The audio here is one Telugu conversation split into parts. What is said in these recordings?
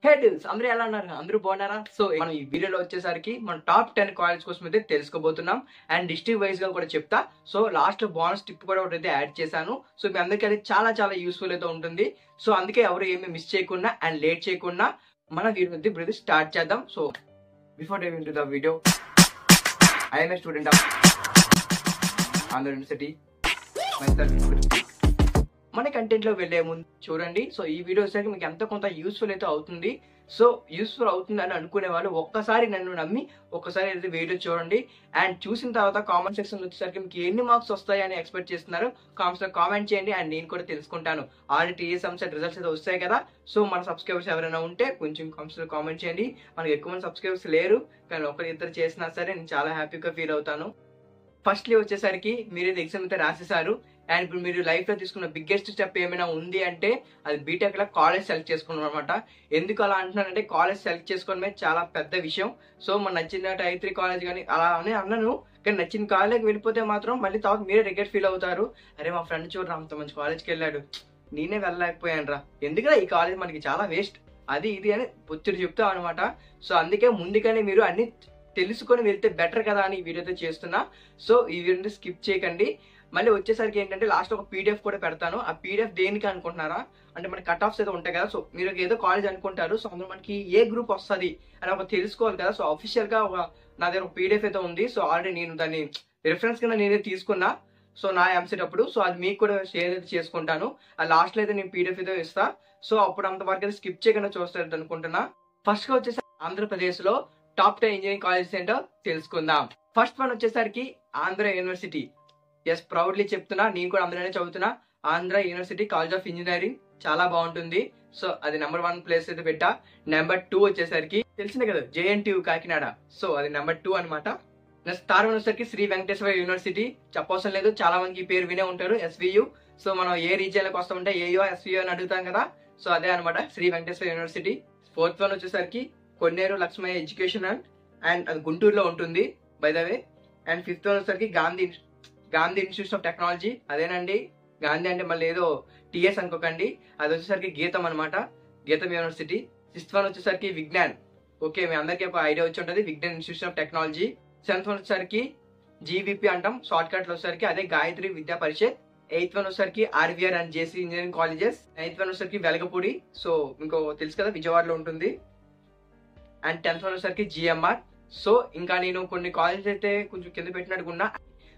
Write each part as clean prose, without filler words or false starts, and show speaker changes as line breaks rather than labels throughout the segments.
హే డ్యూస్ అందరూ ఎలా ఉన్నారు? అందరూ బాగున్నారా? సో మనం ఈ వీడియోలో వచ్చేసరికి మనం టాప్ 10 కాలేజ్ కోసం అయితే తెలుసుకోబోతున్నాం. అండ్ డిస్ట్రిక్ట్ వైజ్ గా కూడా చెప్తా. సో లాస్ట్ బోనస్ టిప్ కూడా ఒకటి యాడ్ చేశాను. సో మీ అందరికీ అది చాలా యూస్ఫుల్ అయితే ఉంటుంది. సో అందుకే ఎవరు ఏమీ మిస్ చేయకుండా అండ్ లేట్ చేయకుండా మన వీడియో స్టార్ట్ చేద్దాం. So before diving to the video, I M A student of Andhra university. మన కంటెంట్ లో వెళ్లే ముందు చూడండి. సో ఈ వీడియో వచ్చేసరికి మీకు ఎంత కొంత యూస్ఫుల్ అయితే అవుతుంది. సో యూస్ఫుల్ అవుతుంది అని అనుకునే వాళ్ళు ఒక్కసారి నన్ను నమ్మి ఒక్కసారి అయితే వీడియో చూడండి. అండ్ చూసిన తర్వాత కామెంట్ సెక్షన్ వచ్చేసరికి మీకు ఎన్ని మార్క్స్ వస్తాయని ఎక్స్పెక్ట్ చేస్తున్నారు కామెంట్స్ లో కామెంట్ చేయండి. అండ్ నేను కూడా తెలుసుకుంటాను. ఆల్రెడీ టీఎస్ ఎంసెట్ రిజల్ట్స్ అయితే వస్తాయి కదా. సో మన సబ్స్క్రైబర్స్ ఎవరైనా ఉంటే కొంచెం కామెంట్స్ లో కామెంట్ చేయండి. మనకి ఎక్కువ మంది సబ్స్క్రైబర్స్ లేరు, కానీ ఒకరి ఇద్దరు చేసినా సరే నేను చాలా హ్యాపీగా ఫీల్ అవుతాను. ఫస్ట్లీ వచ్చేసరికి మీరు ఇది ఎగ్జామ్ అయితే రాసేసారు. అండ్ ఇప్పుడు మీరు లైఫ్ లో తీసుకున్న బిగ్గెస్ట్ స్టెప్ ఏమైనా ఉంది అంటే అది బీటెక్ లో కాలేజ్ సెలెక్ట్ చేసుకున్నాం అనమాట. ఎందుకు అలా అంటున్నానంటే కాలేజ్ సెలెక్ట్ చేసుకోవడమే చాలా పెద్ద విషయం. సో మన నచ్చిన టైప్ 3 కాలేజ్ కానీ అలా అని అన్నాను, కానీ నచ్చిన కాలేజ్కి వెళ్ళిపోతే మాత్రం మళ్ళీ తర్వాత మీరే రిగ్రెట్ ఫీల్ అవుతారు. అరే మా ఫ్రెండ్ చూడరా అంత మంచి కాలేజ్కి వెళ్ళాడు, నేనే వెళ్ళలేకపోయాను రా, ఎందుకురా ఈ కాలేజ్ మనకి చాలా వేస్ట్, అది ఇది అని పొచ్చుడు చెప్తాం అనమాట. సో అందుకే ముందుగానే మీరు అన్ని తెలుసుకొని వెళ్తే బెటర్ కదా అని ఈ వీడియోతో చేస్తున్నా. సో ఈ వీడియోని స్కిప్ చేయకండి. మళ్ళీ వచ్చేసరికి ఏంటంటే లాస్ట్ ఒక పీడిఎఫ్ కూడా పెడతాను. ఆ పీడిఎఫ్ దేనికి అనుకుంటున్నారా అంటే మనకి కట్ ఆఫ్స్ అయితే ఉంటాయి కదా. సో మీరు ఏదో కాలేజ్ అనుకుంటారు, సో అందులో మనకి ఏ గ్రూప్ వస్తుంది అని ఒక తెలుసుకోవాలి కదా. సో అఫీషియల్ గా నా దగ్గర ఒక పీడిఎఫ్ అయితే ఉంది. సో ఆల్రెడీ నేను దాన్ని రిఫరెన్స్ కింద నేనే తీసుకున్నా. సో నా ఎంసెట్ అప్పుడు సో అది మీకు కూడా షేర్ అయితే చేసుకుంటాను. ఆ లాస్ట్ లో అయితే నేను పీడిఎఫ్ అయితే ఇస్తా. సో అప్పుడు అంతవరకు అయితే స్కిప్ చేయకుండా చూస్తారు అనుకుంటున్నా. ఫస్ట్ గా వచ్చేసి ఆంధ్రప్రదేశ్ లో టాప్ 10 ఇంజనీరింగ్ కాలేజెస్ ఏంటో తెలుసుకుందాం. ఫస్ట్ వన్ వచ్చేసరికి ఆంధ్ర యూనివర్సిటీ. ఎస్ ప్రౌడ్లీ చెప్తున్నా, నేను కూడా అందులోనే చదువుతున్నా. Andhra university college of engineering చాలా బాగుంటుంది. సో అది నెంబర్ 1 ప్లేస్ అయితే పెట్టా. నెంబర్ 2 వచ్చేసరికి తెలిసిందే కదా జేఎన్టీయు కాకినాడ. సో అది నెంబర్ 2 అనమాట. నెక్స్ట్ థర్డ్ వన్ వచ్చేసరికి శ్రీ వెంకటేశ్వర యూనివర్సిటీ. చెప్పవసరం లేదు, చాలా మందికి ఈ పేరు వినే ఉంటారు, ఎస్వియు. సో మనం ఏ రీజియన్ లోకి వస్తామంటే ఏయో ఎస్వియు అని అడుగుతాం కదా. సో అదే అనమాట Sri Venkateswara university. Fourth one వచ్చేసరికి కొన్నేరు లక్ష్మయ్య ఎడ్యుకేషన్ అండ్ అది గుంటూరులో ఉంటుంది by the way. And fifth one వచ్చేసరికి గాంధీ ఇన్స్టిట్యూట్ ఆఫ్ టెక్నాలజీ. అదేనండి, గాంధీ అంటే మళ్ళీ ఏదో టిఎస్ అనుకోకండి, అది వచ్చేసరికి గీతం అనమాట, గీతం యూనివర్సిటీ. సిక్స్త్ వన్ వచ్చేసరికి విజ్ఞాన్. ఓకే, మీ అందరికీ ఒక ఐడియా వచ్చి ఉంటుంది, Vignan institute of technology. Seventh one వచ్చేసరికి జీవీపీ అంటాం షార్ట్ కట్ లో వచ్చేసరికి, అదే గాయత్రి విద్యా పరిషత్. ఎయిత్ వన్ వచ్చేసరికి RVR and JC engineering colleges. Ninth one వచ్చేసరికి వెలగపూడి. సో ఇంకో తెలుసు కదా విజయవాడలో ఉంటుంది. అండ్ 10th వన్ వచ్చేసరికి జిఎంఆర్. సో ఇంకా నేను కొన్ని కాలేజెస్ అయితే కొంచెం కింద పెట్టినట్టుకున్నా.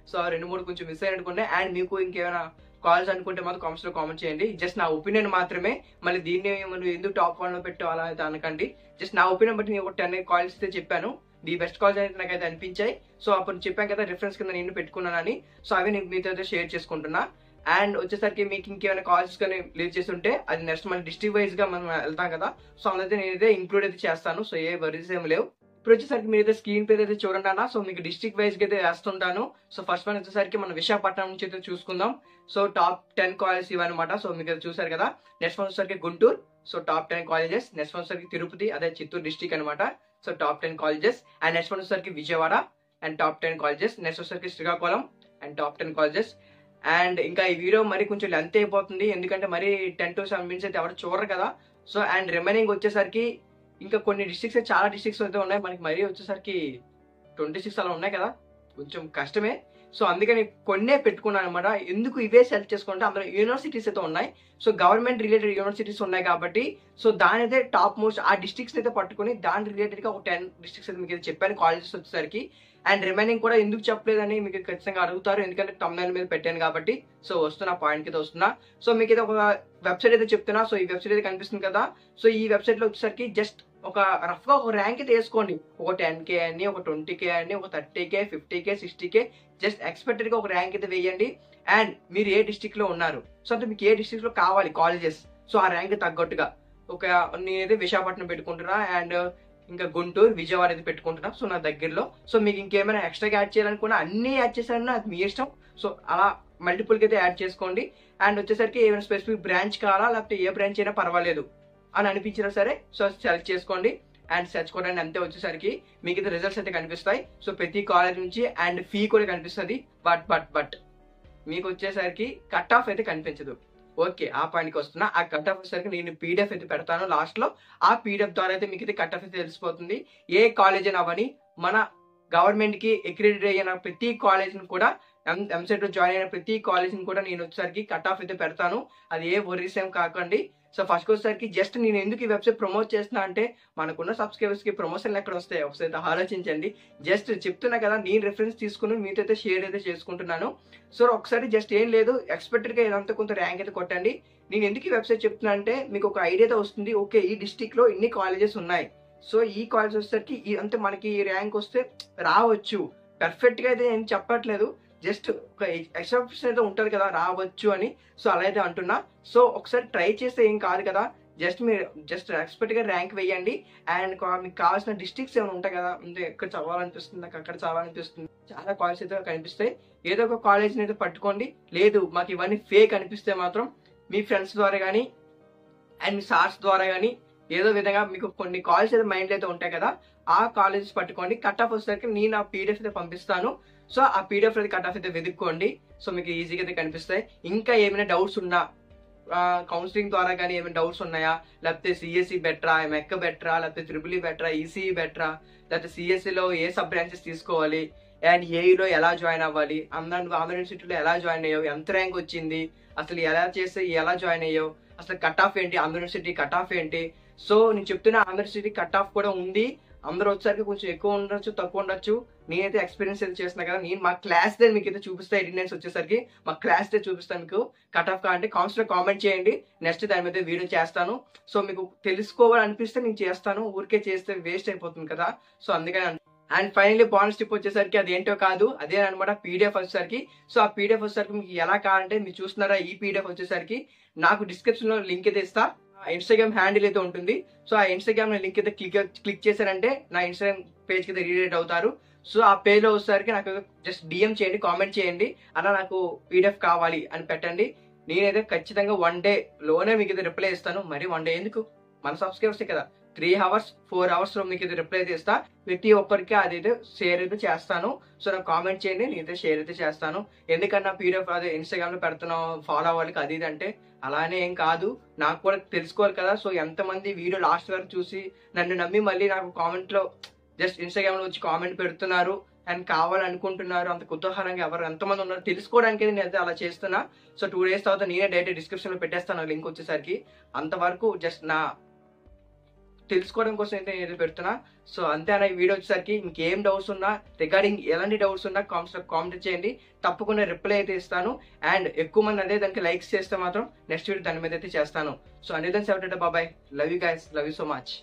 సో 2-3 కొంచెం మిస్ అయినట్టుకున్నా. అండ్ మీకు ఇంకేమైనా కాలేజ్ అనుకుంటే మాత్రం కామెంట్స్ లో కామెంట్ చేయండి. జస్ట్ నా ఒపీనియన్ మాత్రమే, మళ్ళీ దీన్ని మనం ఎందుకు టాప్ 1 లో పెట్టావు అలా అయితే అనకండి. జస్ట్ నా ఒపీనియన్ బట్టి నేను ఒక 10 కాలేజ్ అయితే చెప్పాను. ది బెస్ట్ కాలేజ్ అయితే నాకైతే అనిపించాయి. సో అప్పుడు చెప్పాను కదా రిఫరెన్స్ కింద నేను పెట్టుకున్నానని. సో అవి నేను మీతో అయితే షేర్ చేసుకుంటున్నా. అండ్ వచ్చేసరికి మీకు ఇంకేమైనా కాలేజెస్ కానీ రిలీజ్ చేస్తుంటే అది నెక్స్ట్ మళ్ళీ డిస్ట్రిక్ట్ వైజ్ గా మనం వెళ్తాం కదా. సో అందులో నేనైతే ఇంక్లూడ్ అయితే చేస్తాను. సో ఏ వరీస్ ఏం లేవు. ఇప్పుడు వచ్చేసరికి మీరు అయితే స్క్రీన్ పేరు అయితే చూడండి అన్న. సో మీకు డిస్ట్రిక్ట్ వైజ్ గా అయితే వేస్తుంటాను. సో ఫస్ట్ వన్ వచ్చేసరికి మనం విశాఖపట్నం నుంచి అయితే చూసుకుందాం. సో టాప్ 10 కాలేజెస్ ఇవన్నమాట. సో మీకు అయితే చూసారు కదా. నెక్స్ట్ వన్ వచ్చేసరికి Guntur. So top 10 colleges. Next one వచ్చేసరికి తిరుపతి, అదే చిత్తూరు డిస్ట్రిక్ట్ అనమాట. So top 10 colleges. And next one వచ్చేసరికి Vijayawada and top 10 colleges. Next వచ్చేసరికి Srikakulam and top 10 colleges. And ఇంకా ఈ వీడియో మరి కొంచెం లెంత్ అయిపోతుంది, ఎందుకంటే మరి 10 to 7 minutes అయితే ఎవరు చూడరు కదా. సో అండ్ రిమైనింగ్ వచ్చేసరికి ఇంకా కొన్ని డిస్ట్రిక్ట్స్ చాలా డిస్ట్రిక్ట్స్ అయితే ఉన్నాయి. మనకి మరీ వచ్చేసరికి 26 అలా ఉన్నాయి కదా, కొంచెం కష్టమే. సో అందుకని కొన్నే పెట్టుకున్నాను అనమాట. ఎందుకు ఇవే సెలెక్ట్ చేసుకుంటే అందులో యూనివర్సిటీస్ అయితే ఉన్నాయి. సో గవర్నమెంట్ రిలేటెడ్ యూనివర్సిటీస్ ఉన్నాయి కాబట్టి సో దాని అయితే టాప్ మోస్ట్ ఆ డిస్ట్రిక్ట్స్ అయితే పట్టుకుని దాని రిలేటెడ్ గా ఒక 10 డిస్ట్రిక్ట్స్ అయితే మీకు చెప్పాను కాలేజెస్ వచ్చేసరికి. అండ్ రిమైనింగ్ కూడా ఎందుకు చెప్పలేదని మీకు ఖచ్చితంగా అడుగుతారు, ఎందుకంటే తమిళనాడు మీద పెట్టాను కాబట్టి. సో వస్తున్నా పాయింట్ కి అయితే వస్తున్నా. సో మీకు అయితే ఒక వెబ్సైట్ అయితే చెప్తున్నా. సో ఈ వెబ్సైట్ అయితే కనిపిస్తుంది కదా. సో ఈ వెబ్సైట్ లో వచ్చేసరికి జస్ట్ ఒక రఫ్ గా ఒక ర్యాంక్ అయితే వేసుకోండి. ఒక 10K అని, ఒక 20K అని, ఒక 30K, 50K, 60K just expected గా ఒక ర్యాంక్ అయితే వేయండి. అండ్ మీరు ఏ డిస్ట్రిక్ట్ లో ఉన్నారు, సో అంటే మీకు ఏ డిస్ట్రిక్ట్ లో కావాలి కాలేజెస్, సో ఆ ర్యాంక్ తగ్గట్టుగా ఒక నేనైతే విశాఖపట్నం పెట్టుకుంటున్నా. అండ్ ఇంకా గుంటూరు, విజయవాడ అయితే పెట్టుకుంటున్నా. సో నా దగ్గరలో. సో మీకు ఇంకేమైనా ఎక్స్ట్రా యాడ్ చేయాలనుకున్నా అన్ని యాడ్ చేశారన్నా అది మీ ఇష్టం. సో అలా మల్టిపుల్ కి అయితే యాడ్ చేసుకోండి. అండ్ వచ్చేసరికి ఏమైనా స్పెసిఫిక్ బ్రాంచ్ కావాలా లేకపోతే ఏ బ్రాంచ్ అయినా పర్వాలేదు అని అనిపించినా సరే సో సెలెక్ట్ చేసుకోండి. అండ్ సెర్చ్ కొట్టండి, అంతే. వచ్చేసరికి మీకు అయితే రిజల్ట్స్ అయితే కనిపిస్తాయి. సో ప్రతి కాలేజ్ నుంచి అండ్ ఫీ కూడా కనిపిస్తుంది. బట్ మీకు వచ్చేసరికి కట్ ఆఫ్ అయితే కనిపించదు. ఓకే. ఆ పాయింట్‌కి వస్తున్నా. ఆ కట్ ఆఫ్ వచ్చేసరికి నేను పీడీఎఫ్ అయితే పెడతాను లాస్ట్‌లో. ఆ పీడీఎఫ్ ద్వారా అయితే మీకైతే కట్ ఆఫ్ అయితే తెలిసిపోతుంది. ఏ కాలేజ్ అయినా అవ్వని, మన గవర్నమెంట్‌కి అక్రిడిటేట్ అయిన ప్రతి కాలేజ్‌ని కూడా ఎంసెట్‌లో జాయిన్ అయిన ప్రతి కాలేజ్‌ని కూడా నేను వచ్చేసరికి కట్ ఆఫ్ అయితే పెడతాను. అది ఏ వర్రీస్ ఏం కాకండి. సో ఫస్ట్‌కి వచ్చేసరికి జస్ట్ నేను ఎందుకు ఈ వెబ్‌సైట్ ప్రమోట్ చేస్తున్నా అంటే, మనకున్న సబ్‌స్క్రైబర్స్‌కి ప్రమోషన్‌లు ఎక్కడ వస్తాయి? ఒకసారి అయితే ఆలోచించండి. జస్ట్ చెప్తున్నా కదా! నేను రిఫరెన్స్ తీసుకొని మీతో అయితే షేర్ అయితే చేసుకుంటున్నాను. సో ఒకసారి జస్ట్ ఏం లేదు, ఎక్స్‌పెక్టెడ్‌గా ఏదంతా కొంత ర్యాంక్ అయితే కొట్టండి. నేను ఎందుకు ఈ వెబ్‌సైట్ చెప్తున్నా అంటే, మీకు ఒక ఐడియా అయితే వస్తుంది. ఓకే. ఈ డిస్ట్రిక్ట్‌లో ఇన్ని కాలేజెస్ ఉన్నాయి. సో ఈ కాలేజ్ వచ్చేసరికి అంటే మనకి ర్యాంక్ వస్తే రావచ్చు. పర్ఫెక్ట్‌గా అయితే నేను చెప్పట్లేదు. జస్ట్ ఒక ఎక్స్‌పెక్టేషన్ అయితే ఉంటది కదా! రావచ్చు అని. సో అలా అయితే అంటున్నా. సో ఒకసారి ట్రై చేస్తే ఏం కాదు కదా! మీరు ఎక్స్‌పెక్ట్‌గా ర్యాంక్ వేయండి. అండ్ మీకు కావాల్సిన డిస్ట్రిక్ట్స్ ఏమైనా ఉంటాయి కదా! అంటే ఎక్కడ చదవాలనిపిస్తుంది, నాకు అక్కడ చదవాలనిపిస్తుంది. చాలా కాలేజెస్ అయితే కనిపిస్తాయి. ఏదో ఒక కాలేజ్‌ని అయితే పట్టుకోండి. లేదు మాకు ఇవన్నీ ఫేక్ అనిపిస్తే మాత్రం మీ ఫ్రెండ్స్ ద్వారా గాని అండ్ మీ సార్స్ ద్వారా గాని ఏదో విధంగా మీకు కొన్ని కాలేజ్ అయితే మైండ్‌లో అయితే ఉంటాయి కదా! ఆ కాలేజెస్ పట్టుకోండి. కట్ ఆఫ్ వచ్చేసరికి నేను ఆ పీడీఎఫ్ అయితే పంపిస్తాను. సో ఆ పీడీఎఫ్ అయితే కట్ ఆఫ్ అయితే వెతుక్కోండి. సో మీకు ఈజీగా అయితే కనిపిస్తాయి. ఇంకా ఏమైనా డౌట్స్ ఉన్నా కౌన్సిలింగ్ ద్వారా గాని ఏమైనా డౌట్స్ ఉన్నాయా? లేకపోతే సీఎస్ఈ బెటరా? మెక్ బెటరా? లేకపోతే త్రిపుల్ ఈ బెటరా? ఈసీఈ బెటరా? లేకపోతే సీఎస్ఈలో ఏ సబ్ బ్రాంచెస్ తీసుకోవాలి? అండ్ ఏఈలో ఎలా జాయిన్ అవ్వాలి? ఆంధ్ర యూనివర్సిటీలో ఎలా జాయిన్ అయ్యావు? ఎంత ర్యాంక్ వచ్చింది? అసలు ఎలా చేస్తే ఎలా జాయిన్ అయ్యావు? అసలు కట్ ఆఫ్ ఏంటి? ఆంధ్ర యూనివర్సిటీ కట్ ఆఫ్ ఏంటి? సో నేను చెప్తున్న ఆంధ్ర యూనివర్సిటీ కట్ ఆఫ్ కూడా ఉంది. అందరూ వచ్చేసరికి కొంచెం ఎక్కువ ఉండొచ్చు, తక్కువ ఉండొచ్చు. నేనైతే ఎక్స్పీరియన్స్ అయితే చేస్తున్నా కదా! నేను మా క్లాస్‌దే మీకైతే చూపిస్తా. అటెండెన్స్ వచ్చేసరికి మా క్లాస్‌దే చూపిస్తాను మీకు. కట్ ఆఫ్ కావాలంటే కామెంట్స్‌లో కామెంట్ చేయండి. నెక్స్ట్ దాని మీద వీడియో చేస్తాను. సో మీకు తెలుసుకోవాలనిపిస్తే నేను చేస్తాను. ఊరికే చేస్తే వేస్ట్ అయిపోతుంది కదా! సో అందుకని అండ్ ఫైనల్లీ బోనస్ టిప్ వచ్చేసరికి అది ఏంటో కాదు. అదేనన్నమాట పీడీఎఫ్ వచ్చేసరికి. సో ఆ పీడీఎఫ్ వచ్చేసరికి మీకు ఎలా కావాలంటే మీరు చూస్తున్నారా ఈ పీడీఎఫ్ వచ్చేసరికి నాకు డిస్క్రిప్షన్‌లో లింక్ అయితే ఇస్తా. ఇన్‌స్టాగ్రామ్ హ్యాండిల్ అయితే ఉంటుంది. సో ఆ ఇన్‌స్టాగ్రామ్ లింక్ అయితే క్లిక్ చేశారంటే నా ఇన్‌స్టాగ్రామ్ పేజ్‌కి అయితే రీడైరెక్ట్ అవుతారు. సో ఆ పేజ్‌లో వచ్చేసరికి నాకు జస్ట్ డీఎం చేయండి, కామెంట్ చేయండి. అలా నాకు పీడీఎఫ్ కావాలి అని పెట్టండి. నేనైతే ఖచ్చితంగా 1 డే లోనే మీకైతే రిప్లై ఇస్తాను. మరి 1 డే ఎందుకు? మన సబ్స్క్రైబర్సే కదా! 3 అవర్స్, 4 అవర్స్‌లో మీకైతే రిప్లై అయితే ఇస్తా. ప్రతి ఒక్కరికి అదైతే షేర్ అయితే చేస్తాను. సో నాకు కామెంట్ చేయండి. నేనైతే షేర్ అయితే చేస్తాను. ఎందుకన్నా పీడీఎఫ్ అదే ఇన్‌స్టాగ్రామ్‌లో పెడుతున్నావు ఫాలో అవ్వాలి అది ఇది అంటే అలానే ఏం కాదు. నాకు కూడా తెలుసుకోవాలి కదా! సో ఎంతమంది వీడియో లాస్ట్ వరకు చూసి నన్ను నమ్మి మళ్ళీ నాకు కామెంట్‌లో జస్ట్ ఇన్‌స్టాగ్రామ్‌లో వచ్చి కామెంట్ పెడుతున్నారు అండ్ కావాలనుకుంటున్నారు. అంత కుతూహలంగా ఎంతమంది ఉన్నారు తెలుసుకోవడానికి నేనైతే అలా చేస్తున్నా. సో 2 డేస్ తర్వాత నేనే డైరెక్ట్ డిస్క్రిప్షన్‌లో పెట్టేస్తాను లింక్ వచ్చేసరికి. అంతవరకు జస్ట్ నా తెలుసుకోవడం కోసం అయితే నేను పెడుతున్నా. సో అంతే అన్న ఈ వీడియో వచ్చేసరికి ఇంకేం డౌట్స్ ఉన్నా రిగార్డింగ్ ఎలాంటి డౌట్స్ ఉన్నా కామెంట్ చేయండి. తప్పకుండా రిప్లై అయితే ఇస్తాను. అండ్ ఎక్కువ మంది అదే దానికి లైక్స్ చేస్తే మాత్రం నెక్స్ట్ వీడియో దాని మీద అయితే చేస్తాను. సో అన్ని దాని సెవెంటీ బాబాయ్. Love you guys. Love you so much.